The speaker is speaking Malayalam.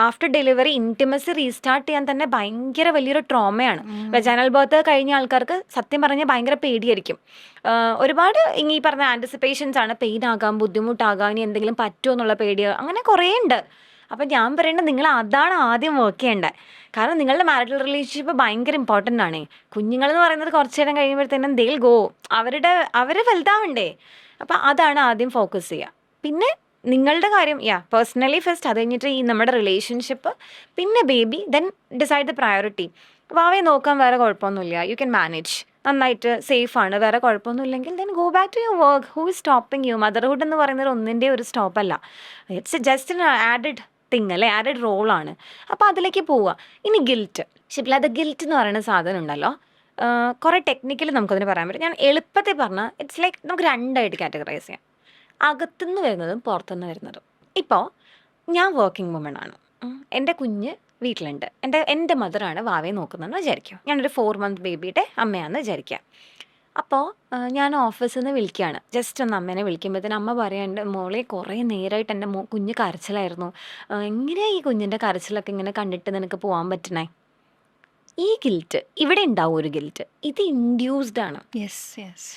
ആഫ്റ്റർ ഡെലിവറി ഇൻറ്റിമസി റീസ്റ്റാർട്ട് ചെയ്യാൻ തന്നെ ഭയങ്കര വലിയൊരു ട്രോമയാണ്. വെജൈനൽ ബർത്ത് കഴിഞ്ഞ ആൾക്കാർക്ക് സത്യം പറഞ്ഞാൽ ഭയങ്കര പേടിയായിരിക്കും. ഒരുപാട് ഈ പറഞ്ഞ ആൻറ്റിസിപ്പേഷൻസ് ആണ്. പെയിൻ ആകാം, ബുദ്ധിമുട്ടാകാം, ഇനി എന്തെങ്കിലും പറ്റുമോ എന്നുള്ള പേടി, അങ്ങനെ കുറേ ഉണ്ട്. അപ്പം ഞാൻ പറയേണ്ടത് നിങ്ങൾ അതാണ് ആദ്യം വർക്ക് ചെയ്യേണ്ടത്. കാരണം നിങ്ങളുടെ മാരിറ്റൽ റിലേഷൻഷിപ്പ് ഭയങ്കര ഇമ്പോർട്ടൻ്റ് ആണ്. കുഞ്ഞുങ്ങളെന്ന് പറയുന്നത് കുറച്ച് നേരം കഴിയുമ്പോഴത്തേനും ദെയിൽ ഗോ, അവർ വലുതാവണ്ടേ. അപ്പം അതാണ് ആദ്യം ഫോക്കസ് ചെയ്യുക. പിന്നെ നിങ്ങളുടെ കാര്യം പേഴ്സണലി ഫസ്റ്റ്, അത് കഴിഞ്ഞിട്ട് ഈ നമ്മുടെ റിലേഷൻഷിപ്പ്, പിന്നെ baby, then decide the priority. വാവയെ നോക്കാൻ വേറെ കുഴപ്പമൊന്നുമില്ല, യു ക്യാൻ മാനേജ്, നന്നായിട്ട് സേഫാണ്, വേറെ കുഴപ്പമൊന്നുമില്ലെങ്കിൽ then go back to your work. Who is stopping you? Motherhood എന്ന് പറയുന്നത് ഒന്നിൻ്റെ ഒരു സ്റ്റോപ്പല്ല, ഇറ്റ്സ് ജസ്റ്റ് ആഡഡ് തിങ് അല്ലേ, ആഡഡ് റോളാണ്. അപ്പോൾ അതിലേക്ക് പോവുക. ഇനി ഗിൽറ്റ്, ഷിപ്ല, അത് ഗിൽറ്റ് എന്ന് പറയുന്ന സാധനം ഉണ്ടല്ലോ, കുറേ ടെക്നിക്കലി നമുക്കതിന് പറയാൻ പറ്റും. ഞാൻ എളുപ്പത്തിൽ പറഞ്ഞാൽ ഇറ്റ്സ് ലൈക്ക് നമുക്ക് രണ്ടായിട്ട് കാറ്റഗറൈസ് ചെയ്യാം, അകത്തുനിന്ന് വരുന്നതും പുറത്തുനിന്ന് വരുന്നതും. ഇപ്പോൾ ഞാൻ വർക്കിംഗ് വുമൺ ആണ്, എൻ്റെ കുഞ്ഞ് വീട്ടിലുണ്ട്, എൻ്റെ മദറാണ് വാവയെ നോക്കുന്നതെന്ന് വിചാരിക്കും. ഞാനൊരു 4 month ബേബിയുടെ അമ്മയാണെന്ന് വിചാരിക്കുക. അപ്പോൾ ഞാൻ ഓഫീസിൽ നിന്ന് വിളിക്കുകയാണ്, ജസ്റ്റ് ഒന്ന് അമ്മേനെ വിളിക്കുമ്പോഴത്തേന് അമ്മ പറയാണ്ട്, മോളെ കുറേ നേരമായിട്ട് എൻ്റെ കുഞ്ഞ് കരച്ചിലായിരുന്നു, എങ്ങനെയാണ് ഈ കുഞ്ഞിൻ്റെ കരച്ചിലൊക്കെ ഇങ്ങനെ കണ്ടിട്ട് നിനക്ക് പോകാൻ പറ്റണേ? ഈ ഗിൽറ്റ് ഇവിടെ ഉണ്ടാവും, ഒരു ഗിൽറ്റ്, ഇത് ഇൻഡ്യൂസ്ഡ് ആണ്. Yes yes